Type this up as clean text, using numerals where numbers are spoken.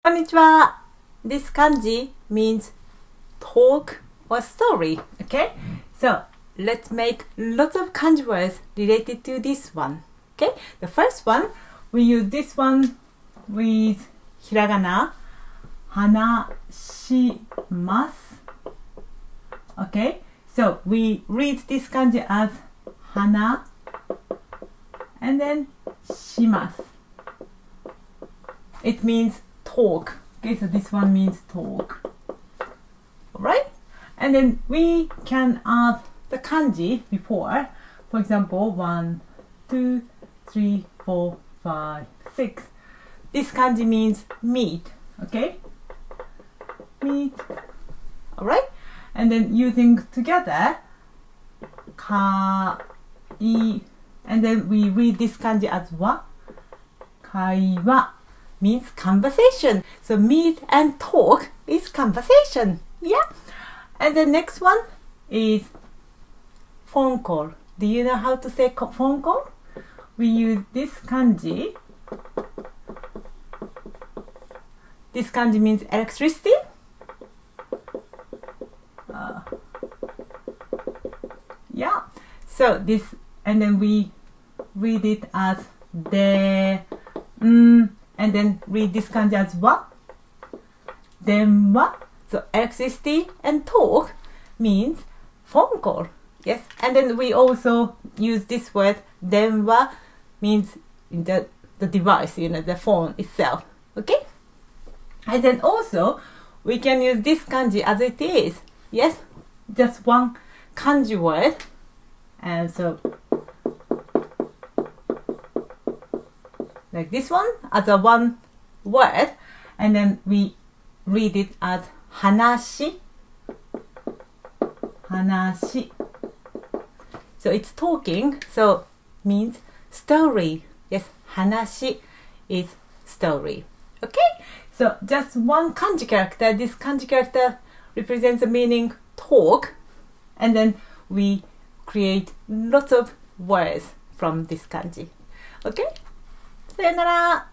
Konnichiwa. This kanji means talk or story. Okay, so let's make lots of kanji words related to this one. Okay, the first one, we use this one with hiragana, hanashimasu. Okay, so we read this kanji as hana and then shimasu. It means talk. Okay, so this one means talk. Alright? And then we can add the kanji before. For example, 1, 2, 3, 4, 5, 6. This kanji means meet. Okay? Meet. Alright? And then using together, ka, I, and then we read this kanji as wa. Kaiwa means conversation. So meet and talk is conversation. Yeah. And the next one is phone call. Do you know how to say phone call? We use this kanji. This kanji means electricity. Yeah. So this, and then we read it as de, and then read this kanji as wa. Denwa. So electricity and talk means phone call. Yes. And then we also use this word denwa, means the device, the phone itself. Okay. And then also we can use this kanji as it is. Yes. Just one kanji word. And so like this one as a one word, and then we read it as hanashi. Hanashi. So it's talking, so means story. Yes, hanashi is story. Okay, so just one kanji character. This kanji character represents the meaning talk, and then we create lots of words from this kanji. Okay, さよなら。